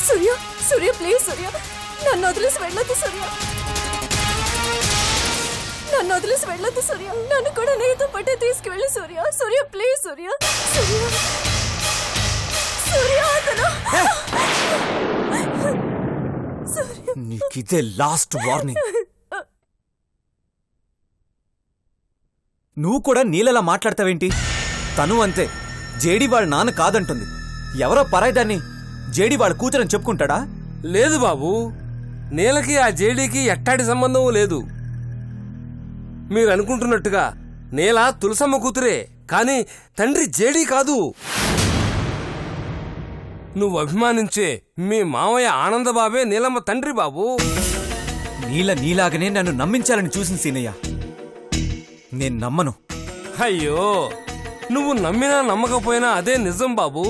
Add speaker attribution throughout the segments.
Speaker 1: సూర్య సూర్య please సూర్య నన్ను వదిలేసి వెళ్ళొద్దు సూర్య నన్ను వదిలేసి వెళ్ళొద్దు సూర్య నన్ను కూడా నీతో పాటే తీసుకువెళ్ళు సూర్య సూర్య ప్లీజ్ సూర్య సూర్య సూర్య అతను
Speaker 2: నీకిదే లాస్ట్ వార్నింగ్. నువ్వు కూడా నీళ్ళలా మాట్లాడతావేంటి? తను అంతే, జేడీ వాళ్ళ నాన్న కాదంటుంది. ఎవరో పరాయిదాన్ని జేడీ వాళ్ళ కూతురని చెప్పుకుంటాడా?
Speaker 3: లేదు బాబు, నీలకి ఆ జేడీకి ఎట్టాటి సంబంధం లేదు. మీరు అనుకుంటున్నట్టుగా నీల తులసమ్మ కూతురే, కానీ తండ్రి జేడీ కాదు. నువ్వు అభిమానించే మీ మావయ్య ఆనందబాబే నీలమ్మ తండ్రి బాబు.
Speaker 2: నీలాగనే నన్ను నమ్మించాలని చూసిన సీనయ్య, నేను నమ్మను.
Speaker 3: అయ్యో, నువ్వు నమ్మినా నమ్మకపోయినా అదే నిజం బాబు.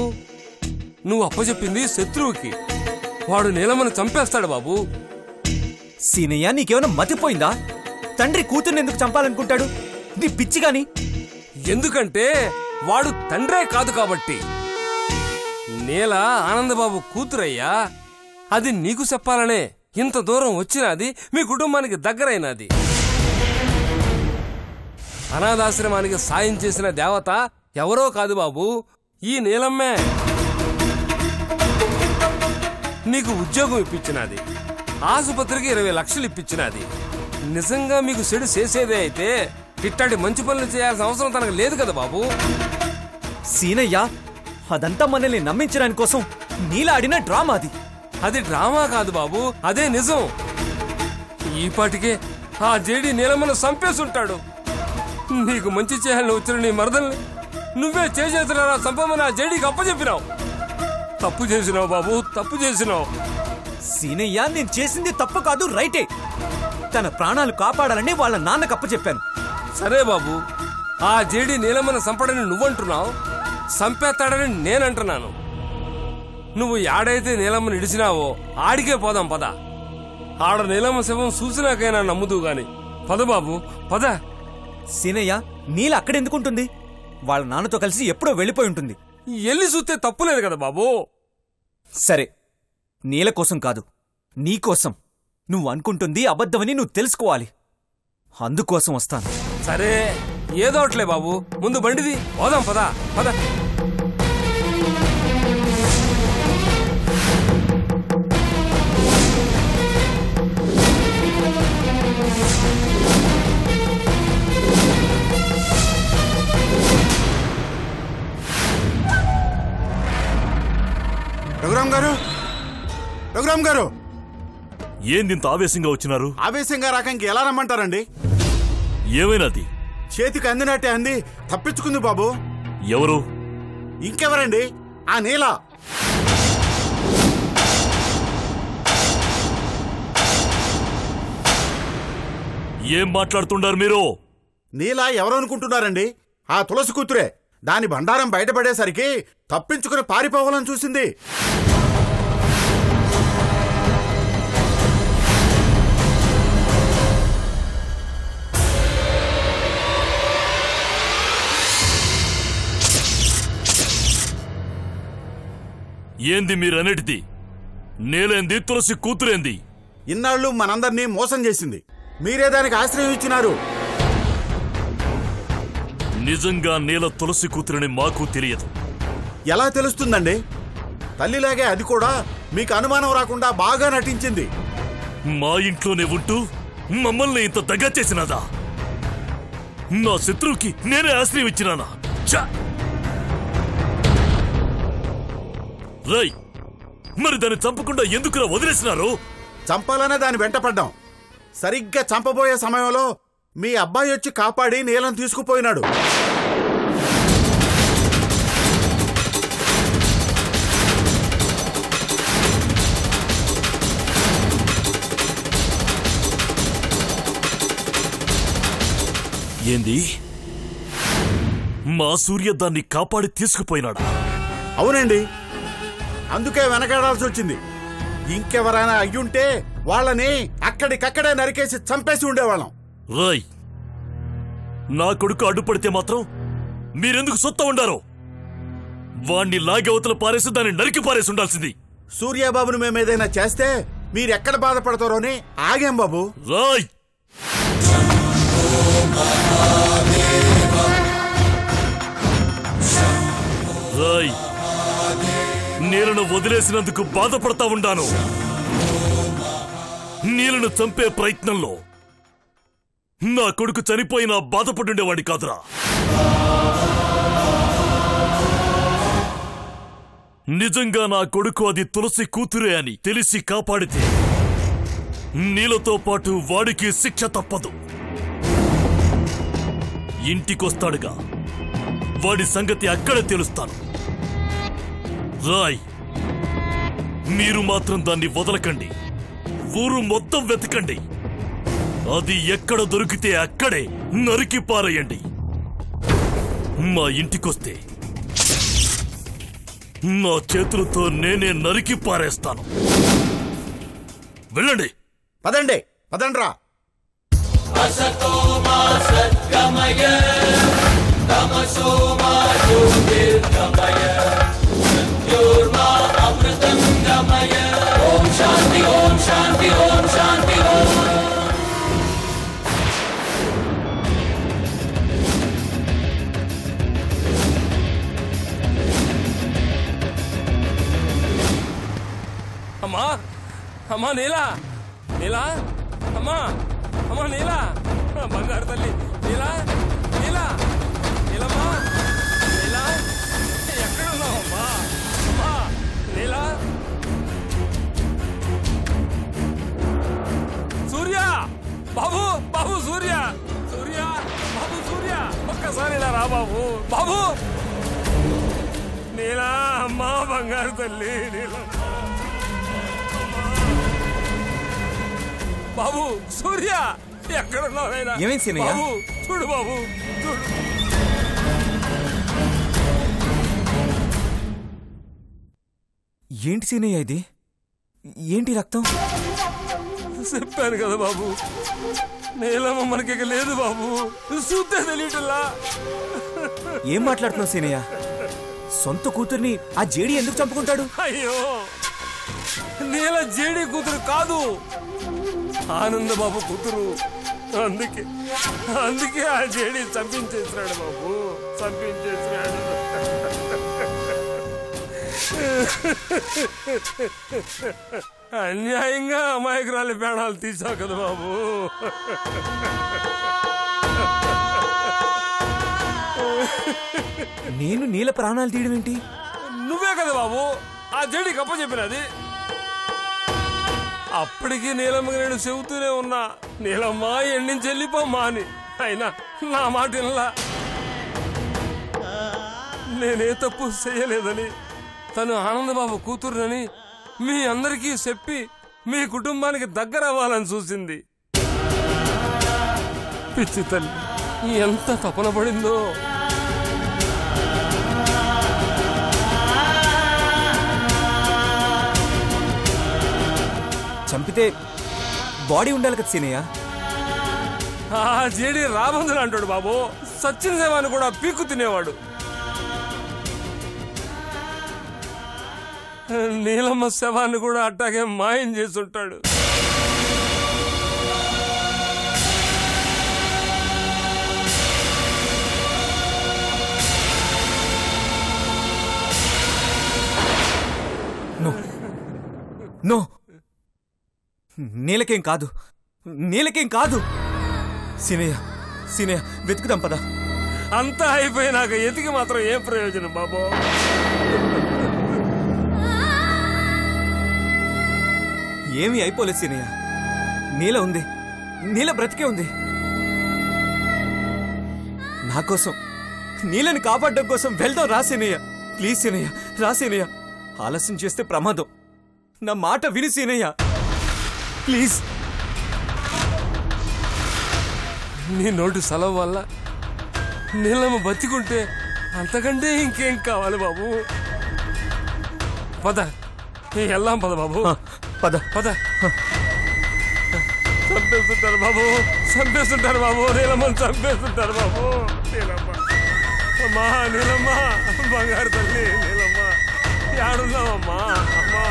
Speaker 3: నువ్వు అప్పచెప్పింది శత్రువుకి, వాడు నీలమ్మను చంపేస్తాడు బాబు.
Speaker 2: సీనయ్య, నీకేమైనా మతిపోయిందా? తండ్రి కూతుర్ని ఎందుకు చంపాలనుకుంటాడు? నీ పిచ్చిగాని.
Speaker 3: ఎందుకంటే వాడు తండ్రే కాదు కాబట్టి. నీల ఆనందబాబు కూతురయ్యా, అది నీకు చెప్పాలనే ఇంత దూరం వచ్చినది, మీ కుటుంబానికి దగ్గరైనది. అనాథాశ్రమానికి సాయం చేసిన దేవత ఎవరో కాదు బాబు, ఈ నీలమ్మే. నీకు ఉద్యోగం ఇప్పించినది, ఆసుపత్రికి 20 లక్షలు ఇప్పించినది. నిజంగా మీకు చెడు చేసేదే అయితే ఇట్టాంటి మంచి పనులు చేయాల్సిన అవసరం తనకు లేదు కదా బాబు.
Speaker 2: సీనయ్య, అదంతా మనల్ని నమ్మించడానికి కోసం నీలా ఆడిన డ్రామా అది.
Speaker 3: అది డ్రామా కాదు బాబు, అదే నిజం. ఈపాటికే ఆ జేడీ నీలమ్మను చంపేసుంటాడు. నీకు మంచి చేయాలని వచ్చిన నీ మరదల్ని నువ్వే చేసేతున్నా చంపమని ఆ జేడీకి అప్పచెప్పినావు. తప్పు చేసినావు బాబు, తప్పు చేసినావు.
Speaker 2: సీనయ్య, నేను చేసింది తప్పు కాదు, రైటే. తన ప్రాణాలు కాపాడాలని వాళ్ళ నాన్నకు అప్పచెప్పాను.
Speaker 3: సరే బాబు, ఆ జేడీ నీలమ్మను చంపడని నువ్వంటున్నావు, చంపేస్తాడని నేనంటున్నాను. నువ్వు యాడైతే నీలమ్మను ఇడిచినావో ఆడికే పోదాం పద. ఆడ నీలమ్మ శవం చూసినాకైనా నమ్ముదు గాని. పద బాబు, పద.
Speaker 2: సీనయ్య, నీల అక్కడెందుకుంటుంది? వాళ్ళ నాన్నతో కలిసి ఎప్పుడో వెళ్ళిపోయి ఉంటుంది.
Speaker 3: ఎల్లి చూస్తే తప్పులేదు కదా బాబు.
Speaker 2: సరే, నీల కోసం కాదు, నీకోసం. నువ్వు అనుకుంటుంది అబద్ధమని నువ్వు తెలుసుకోవాలి. అందుకోసం వస్తాను.
Speaker 3: సరే, ఏదోట్లే బాబు, ముందు బండిది పోదాం పద పద.
Speaker 4: రఘురామ్ గారు, రఘురామ్ గారు,
Speaker 5: ఏందింత ఆవేశంగా వచ్చినారు?
Speaker 4: ఆవేశంగా రాక ఇంక ఎలా రమ్మంటారండి?
Speaker 5: ఏమైనాది?
Speaker 4: చేతికి అందినట్టే అంది తప్పించుకుంది బాబు.
Speaker 5: ఎవరు?
Speaker 4: ఇంకెవరండి, ఆ నీల.
Speaker 5: ఏం మాట్లాడుతుండారు మీరు?
Speaker 4: నీల ఎవరు అనుకుంటున్నారండి? ఆ తులసి కూతురే. దాని బండారం బయటపడేసరికి తప్పించుకుని పారిపోవాలని చూసింది.
Speaker 5: ఏంది మీరన్నిటిది? నేలేంది, తులసి కూతురేంది?
Speaker 4: ఇన్నాళ్ళు మనందరినీ మోసం చేసింది, మీరే దానికి ఆశ్రయం ఇచ్చినారు.
Speaker 5: నిజంగా నీల తులసి కూతురని మాకు తెలియదు.
Speaker 4: ఎలా తెలుస్తుందండి? తల్లిలాగే అది కూడా మీకు అనుమానం రాకుండా బాగా నటించింది.
Speaker 5: మా ఇంట్లోనే ఉంటూ మమ్మల్ని ఇంత దగ్గర చేసినదా? నా శత్రువుకి నేనే ఆశ్రయం ఇచ్చినానా? రై, మరి దాన్ని చంపకుండా ఎందుకురా వదిలేసినారు?
Speaker 4: చంపాలనే దాని వెంట పడ్డాం. సరిగ్గా చంపబోయే సమయంలో మీ అబ్బాయి వచ్చి కాపాడి నీలను తీసుకుపోయినాడు.
Speaker 5: ఏంది? మా సూర్య దాన్ని కాపాడి తీసుకుపోయినాడా?
Speaker 4: అవునండి, అందుకే వెనకాడాల్సి వచ్చింది. ఇంకెవరైనా అయ్యుంటే వాళ్ళని అక్కడికక్కడే నరికేసి చంపేసి ఉండేవాళ్ళం.
Speaker 5: రాయ్, నా కొడుకు అడ్డుపడితే మాత్రం మీరెందుకు సొత్త ఉండారో? వాణ్ణి లాగవతల పారేసి దాన్ని నరికి పారేసి ఉండాల్సింది.
Speaker 4: సూర్యాబాబును మేమేదైనా చేస్తే మీరెక్కడ బాధపడతారోని ఆగాం బాబు.
Speaker 5: రాయ్ రాయ్ నీలను వదిలేసినందుకు బాధపడతా ఉండాను. నీలను చంపే ప్రయత్నంలో నా కొడుకు చనిపోయినా బాధపడుండేవాడి కాదురా. నిజంగా నా కొడుకు అది తులసి కూతురే అని తెలిసి కాపాడితే నీలతో పాటు వాడికి శిక్ష తప్పదు. ఇంటికొస్తాడుగా, వాడి సంగతి అక్కడే తెలుస్తాను. రాయ్ మీరు మాత్రం దాన్ని వదలకండి. ఊరు మొత్తం వెతకండి. అది ఎక్కడ దొరికితే అక్కడే నరికి పారేయండి. మా ఇంటికొస్తే నా చేతులతో నేనే నరికి పారేస్తాను. వెళ్ళండి.
Speaker 4: పదండి పదండ్రా.
Speaker 3: అమ్మా అమ్మా నీలా నీలా అమ్మా అమ్మా నీలా బంగారు తల్లి నీలా నీలా నీలమ్మా నీలా ఎక్కడున్నావు అమ్మా అమ్మా నీలా సూర్య బాబు బాబు సూర్య సూర్య బాబు సూర్య ఒక్కసారి ఇలా రా బాబు బాబు నీలా అమ్మా బంగారు తల్లి నీలా బాబు సూర్య ఎక్కడున్నావైనా
Speaker 2: ఏమైంది సీనయ్య?
Speaker 3: బాబు చూడు బాబు చూడు.
Speaker 2: ఏంటి సీనయ్య ఇది? ఏంటి రక్తం?
Speaker 3: చెప్పాను కదా బాబు, నీలమ్మ మనకి లేదు బాబు. చూస్తే తెలియటల్లా.
Speaker 2: ఏం మాట్లాడుతున్నావు సీనయ్య? సొంత కూతుర్ని ఆ జేడి ఎందుకు చంపుకుంటాడు?
Speaker 3: అయ్యో నీల జేడి కూతురు కాదు, ఆనందబాబు కూతురు. అందుకే అందుకే ఆ జేడి చంపించేసినాడు బాబు, చంపించేసినాడు. అన్యాయంగా అమాయకురాలి ప్రాణాలు తీసావు కదా బాబు.
Speaker 2: నేను నీల ప్రాణాలు తీయడం ఏంటి?
Speaker 3: నువ్వే కదా బాబు ఆ జేడికి అప్ప చెప్పినది. అప్పటికి నీలమ్మకి నేను చెబుతూనే ఉన్నా, నీలమ్మ ఎండించి వెళ్ళిపోమ్మా అని. అయినా నా మాట వినలా. నేనే తప్పు చేయలేదని, తను ఆనందబాబు కూతురునని మీ అందరికీ చెప్పి మీ కుటుంబానికి దగ్గర అవ్వాలని చూసింది. పిచ్చి తల్లి ఎంత తపన పడిందో.
Speaker 2: చంపితే బాడీ ఉండాలి కదా సీనయ్య?
Speaker 3: ఆ జేడి రాబందులు అంటాడు బాబు, సచిన్ సేవాన్ని కూడా పీక్కు తినేవాడు. నీలమ్మ శవాన్ని కూడా అట్టాగే మాయం చేసుంటాడు.
Speaker 2: నో, నీలకేం కాదు, నీలకేం కాదు. సీనయ్య సీనయ్య వెతుకుదాం పద.
Speaker 3: అంతా అయిపోయినాక ఎతికి మాత్రం ఏం ప్రయోజనం బాబు?
Speaker 2: ఏమీ అయిపోలేదు సీనయ్య. నీల ఉంది, నీల బ్రతికే ఉంది. నా కోసం, నీలని కాపాడడం కోసం వెళ్దాం రా సీనయ్య. ప్లీజ్ సీనయ్య, రా సీనయ్య. ఆలస్యం చేస్తే ప్రమాదం. నా మాట విని సీనయ్య ప్లీజ్.
Speaker 3: నీ నోటి సెలవు వల్ల నీలమ్మ బతికుంటే అంతకంటే ఇంకేం కావాలి బాబు? పద వెళ్దాం పద బాబు.
Speaker 2: పద
Speaker 3: పద. చంపేస్తుంటారు బాబు, చంపేస్తుంటారు బాబు, నీలమ్మని చంపేస్తుంటారు బాబు. నీలమ్మ అమ్మా, నీలమ్మ బంగారు తల్లి నీలమ్మ, ఏడున్నావమ్మా అమ్మా?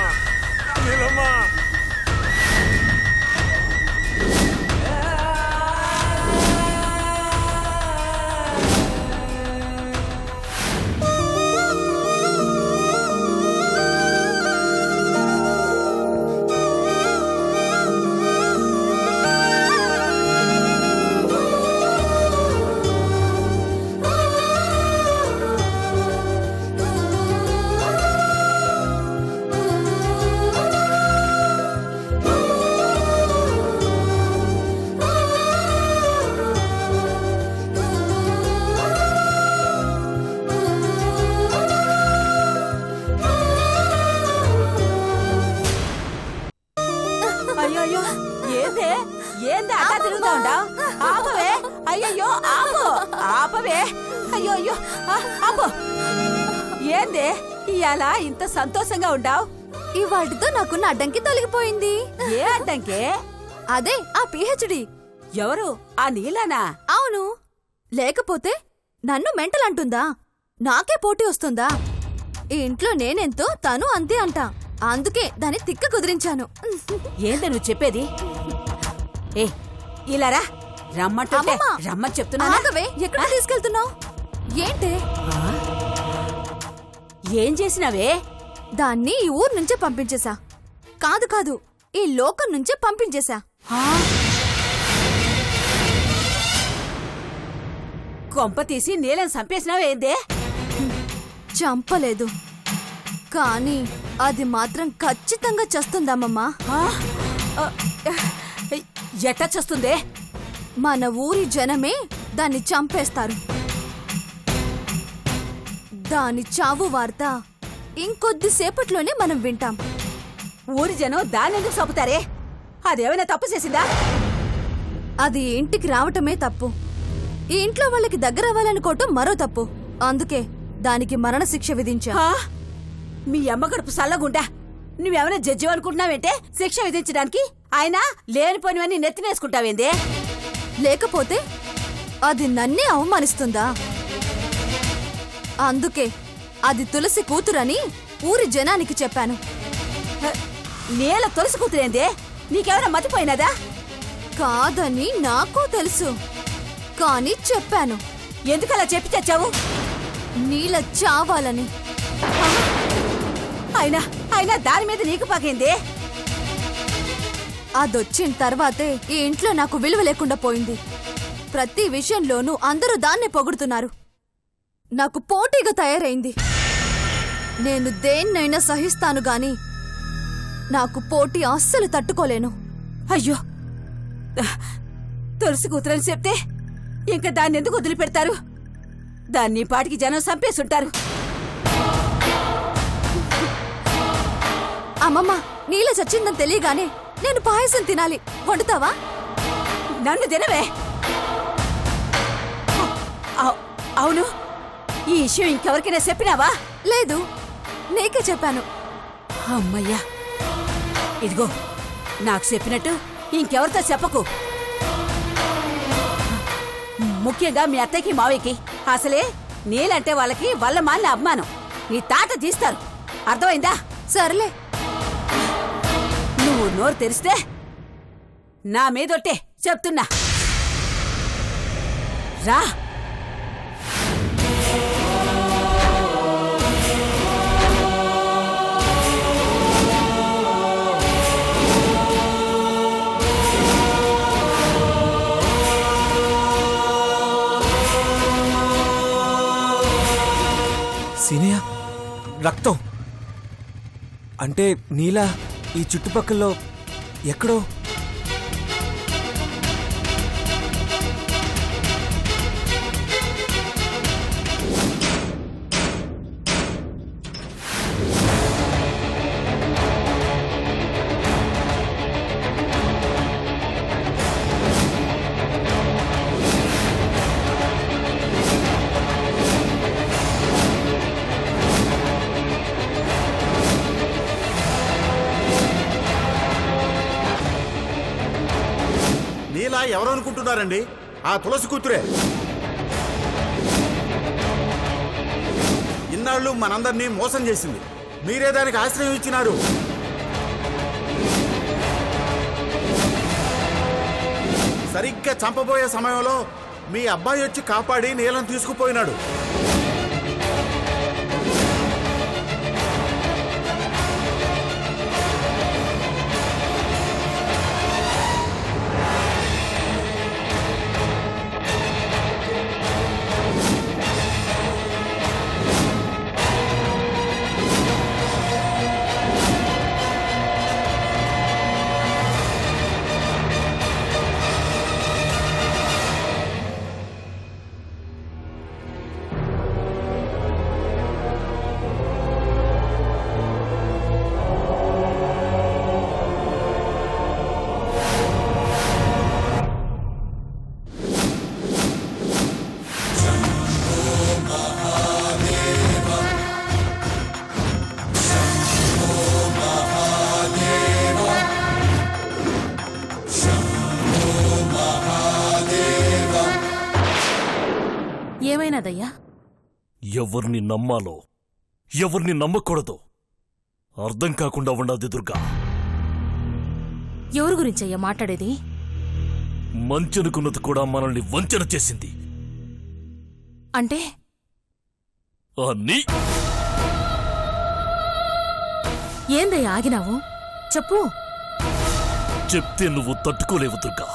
Speaker 6: అయ్యో ఏందే ఏందే అట్టా తిరుగుతా ఉండావు? ఆపవే, అయ్యయ్యో ఆపు, ఆపవే, అయ్యో అయ్యో ఆపు. ఏందే ఇవాళ ఇంత సంతోషంగా ఉండావు?
Speaker 1: ఇవాటితో నాకున్న అడ్డంకి తొలగిపోయింది.
Speaker 6: ఏ అడ్డంకే?
Speaker 1: అదే ఆ పిహెచ్డి.
Speaker 6: ఎవరు? ఆ నీలానా?
Speaker 1: అవును, లేకపోతే నన్ను మెంటల్ అంటుందా? నాకే పోటీ వస్తుందా? ఈ ఇంట్లో నేనెంతో తను అంతే అంట. అందుకే దాన్ని తిక్క కుదిరించాను.
Speaker 6: ఏందే నువ్వు చెప్పేది? ఏ ఇలారా, రమ్మంటుంటే రమ్మని చెప్తున్నా.
Speaker 1: ఆగవే, ఎక్కడ తీసుకెళ్తున్నావు? ఏంటే?
Speaker 6: ఏం చేసినావే?
Speaker 1: దాన్ని ఈ ఊరు నుంచే పంపించేశా. కాదు కాదు, ఈ లోకం నుంచే పంపించేశా.
Speaker 6: కొంప తీసి నీళ్ళని చంపేసినావేందే?
Speaker 1: చంపలేదు, కానీ అది మాత్రం ఖచ్చితంగా చస్తుందమ్మమ్మా.
Speaker 6: ఎట్టా చస్తుందే?
Speaker 1: మన ఊరి జనమే దాన్ని చంపేస్తారు. దాని చావు వార్త ఇంకొద్దిసేపట్లోనే మనం వింటాం.
Speaker 6: ఊరి జనం దాన్నెందుకు చంపుతారే? అదేమైనా తప్పు చేసిందా?
Speaker 1: అది ఇంటికి రావటమే తప్పు. ఈ ఇంట్లో వాళ్ళకి దగ్గర అవ్వాలనుకోవటం మరో తప్పు. అందుకే దానికి మరణశిక్ష విధించా.
Speaker 6: మీ అమ్మ గడుపు సల్లగుండా. నువ్వేమైనా జడ్జి అనుకుంటున్నావేంటే శిక్ష విధించడానికి? ఆయన లేనిపోనివన్నీ నెత్తినేసుకుంటావేందే?
Speaker 1: లేకపోతే అది నన్నే అవమానిస్తుందా? అందుకే అది తులసి కూతురని ఊరి జనానికి చెప్పాను.
Speaker 6: నేల తులసి కూతురేందే? నీకెవరైనా మతిపోయినదా?
Speaker 1: కాదని నాకు తెలుసు, కానీ చెప్పాను.
Speaker 6: ఎందుకలా చెప్పి తెచ్చావు?
Speaker 1: నీల చావాలని.
Speaker 6: అయినా అయినా దాని మీద నీకు పగైందే?
Speaker 1: అదొచ్చిన తర్వాతే ఈ ఇంట్లో నాకు విలువ లేకుండా పోయింది. ప్రతి విషయంలోనూ అందరూ దాన్నే పొగుడుతున్నారు. నాకు పోటీగా తయారైంది. నేను దేన్నైనా సహిస్తాను గాని నాకు పోటీ అస్సలు తట్టుకోలేను.
Speaker 6: అయ్యో, తులసి కూతురని చెప్తే ఇంకా దాన్ని ఎందుకు వదిలిపెడతారు? దాన్ని పాటికి జనం చంపేసుంటారు.
Speaker 1: అమ్మమ్మ, నీళ్ళ చచ్చిందని తెలియగానే నేను పాయసం తినాలి. వండుతావా?
Speaker 6: నన్ను తినవే. అవును, ఈ విషయం ఇంకెవరికైనా చెప్పినావా?
Speaker 1: లేదు, నీకే చెప్పాను.
Speaker 6: అమ్మయ్యా, ఇదిగో నాకు చెప్పినట్టు ఇంకెవరితో చెప్పకు. ముఖ్యంగా మీ అత్తయ్యకి మావయ్యకి. అసలే నీలంటే వాళ్ళకి వల్ల మాలిన అభిమానం. నీ తాట తీస్తారు, అర్థమైందా?
Speaker 1: సర్లే,
Speaker 6: నువ్వు నోరు తెరిస్తే నా మీదొట్టే చెప్తున్నా. రా.
Speaker 2: సీనియా, రక్తం అంటే నీలా ఈ చుట్టుపక్కల్లో ఎక్కడో.
Speaker 4: నీలా ఎవరు అనుకుంటున్నారండి? ఆ తులసి కూతురే. ఇన్నాళ్ళు మనందరినీ మోసం చేసింది. మీరే దానికి ఆశ్రయం ఇచ్చినారు. సరిగ్గా చంపబోయే సమయంలో మీ అబ్బాయి వచ్చి కాపాడి నీలను తీసుకుపోయినాడు.
Speaker 7: ఏమైనాదయ్యా?
Speaker 5: ఎవరిని నమ్మాలో ఎవరిని నమ్మకూడదో అర్థం కాకుండా ఉండదు దుర్గా.
Speaker 7: ఎవరి గురించయ్యా మాట్లాడేది?
Speaker 5: మంచనుకున్నది కూడా మనల్ని వంచన చేసింది.
Speaker 7: అంటే ఏందయ్యా ఆగినావు? చెప్పు.
Speaker 5: చెప్తే నువ్వు తట్టుకోలేవు దుర్గా.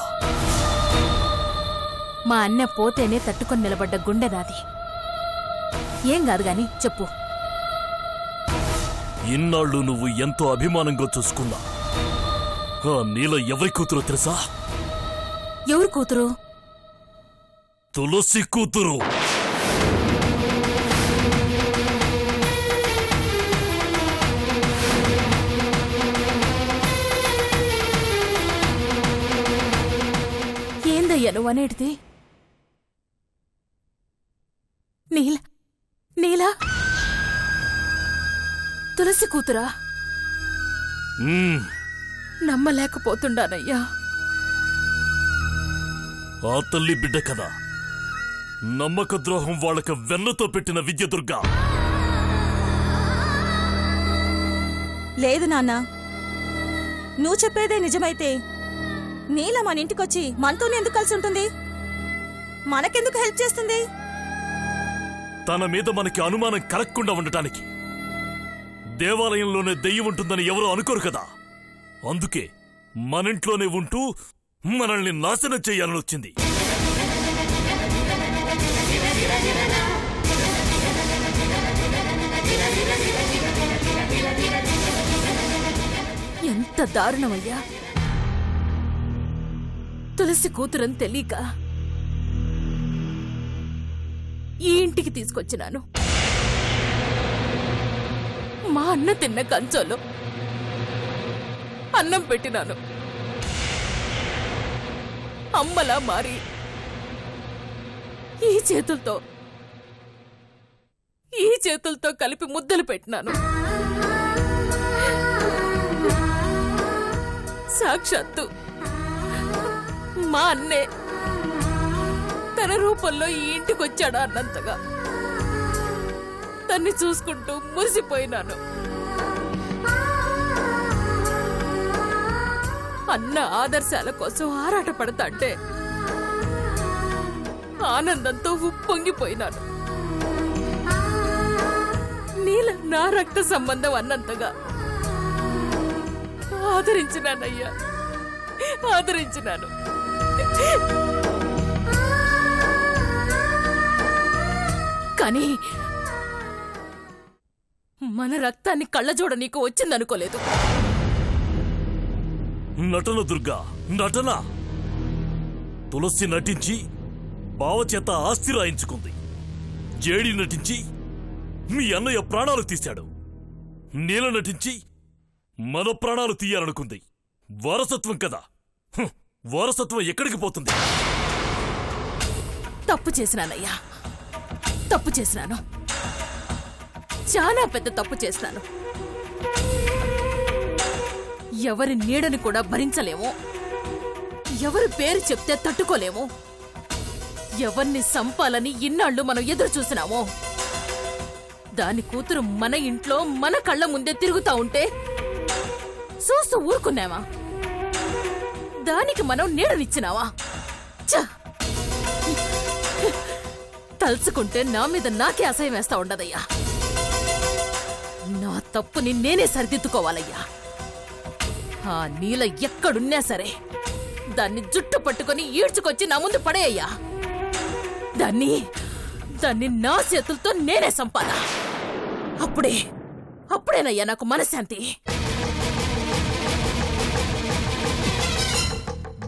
Speaker 7: మా అన్న పోతేనే తట్టుకొని నిలబడ్డ గుండె నాది. ఏం కాదు గాని చెప్పు.
Speaker 5: ఇన్నాళ్ళు నువ్వు ఎంతో అభిమానంగా చూసుకున్నా ఆ నీల ఎవరి కూతురో తెలుసా?
Speaker 7: ఎవరి కూతురు?
Speaker 5: తులసి కూతురు.
Speaker 7: ఏందయ్యా నువ్వు అనేటిది? నీలా తులసి కూతురా? నమ్మలేకపోతుండానయ్యా.
Speaker 5: ఆ తల్లి బిడ్డ కదా. నమ్మక ద్రోహం వాళ్ళకి వెన్నతో పెట్టిన విద్య దుర్గా.
Speaker 6: లేదు నాన్న, నువ్వు చెప్పేదే నిజమైతే నీల మన ఇంటికొచ్చి మనతోనే ఎందుకు కలిసి ఉంటుంది? మనకెందుకు హెల్ప్ చేస్తుంది?
Speaker 5: తన మీద మనకి అనుమానం కలగకుండా ఉండటానికి. దేవాలయంలోనే దెయ్యం ఉంటుందని ఎవరూ అనుకోరు కదా. అందుకే మనింట్లోనే ఉంటూ మనల్ని నాశనం చెయ్యాలని వచ్చింది.
Speaker 7: ఎంత దారుణమయ్యా! తులసి కూతురని తెలియక ఈ ఇంటికి తీసుకొచ్చినాను. మా అన్న తిన్న కంచంలో అన్నం పెట్టినాను. అమ్మలా మారి ఈ చేతులతో కలిపి ముద్దలు పెట్టినాను. సాక్షాత్తు మా అన్నే తన రూపంలో ఈ ఇంటికొచ్చాడా అన్నంతగా తన్ని చూసుకుంటూ మురిసిపోయినాను. అన్న ఆదర్శాల కోసం ఆరాటపడతాంటే ఆనందంతో ఉప్పొంగిపోయినాను. నీల నా రక్త సంబంధం అన్నంతగా ఆదరించినానయ్యా, ఆదరించినాను. కానీ మన రక్తాన్ని కళ్ళజోడ నీకు వచ్చిందనుకోలేదు.
Speaker 5: నటన దుర్గా, నటన. తులసి నటించి బావచేత ఆస్తి రాయించుకుంది. జేడి నటించి మీ అన్నయ్య ప్రాణాలు తీశాడు. నీల నటించి మన ప్రాణాలు తీయాలనుకుంది. వారసత్వం కదా. వారసత్వం ఎక్కడికి పోతుంది?
Speaker 7: తప్పు చేసినానయ్యా, తప్పు చేసినాను. చాలా పెద్ద తప్పు చేసినాను. ఎవరి నీడని కూడా భరించలేము. ఎవరి పేరు చెప్తే తట్టుకోలేము. ఎవరిని సంపాలని ఇన్నాళ్ళు మనం ఎదురు చూసినామో దాని కూతురు మన ఇంట్లో మన కళ్ళ ముందే తిరుగుతా ఉంటే చూస్తూ ఊరుకున్నావా? దానికి మనం నీడనిచ్చినావా? తలుచుకుంటే నా మీద నాకే అసహ్యం వేస్తా ఉండదయ్యా. నా తప్పుని నేనే సరిదిద్దుకోవాలయ్యా. ఆ నీల ఎక్కడున్నా సరే దాన్ని జుట్టు పట్టుకొని ఈడ్చుకొచ్చి నా ముందు పడేయ్యా. దాన్ని నా చేతులతో నేనే సంపాలా. అప్పుడేనయ్యా నాకు మనశ్శాంతి.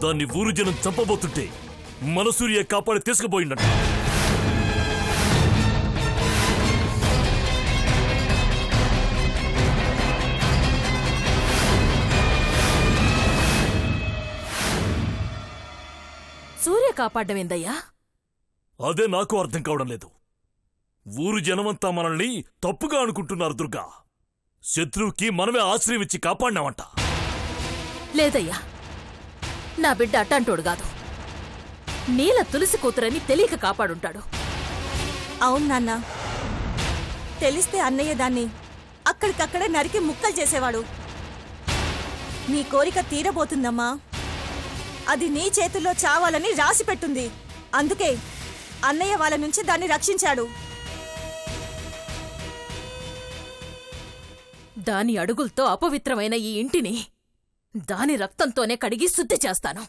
Speaker 5: దాన్ని ఊరు జనం చంపబోతుంటే మనసూర్య కాపాడి తీసుకుపోయిందట.
Speaker 7: సూర్య కాపాడ్డం ఏందయ్యా?
Speaker 5: అదే నాకు అర్థం కావడం లేదు. ఊరు జనమంతా మనల్ని తప్పుగా అనుకుంటున్నారు దుర్గా. శత్రువుకి మనమే ఆశ్రయం ఇచ్చి కాపాడినామంట.
Speaker 7: లేదయ్యా, నా బిడ్డ అట్టంటోడు కాదు. నీల తులసి కూతురని తెలియక కాపాడుంటాడు.
Speaker 8: అవును నాన్న, తెలిస్తే అన్నయ్య దాన్ని అక్కడికక్కడే నరికి ముక్కలు చేసేవాడు. నీ కోరిక తీరబోతుందమ్మా. అది నీ చేతుల్లో చావాలని రాసిపెట్టుంది. అందుకే అన్నయ్య వాళ్ళ నుంచి దాన్ని రక్షించాడు.
Speaker 7: దాని అడుగులతో అపవిత్రమైన ఈ ఇంటిని దాని రక్తంతోనే కడిగి శుద్ధి చేస్తాను.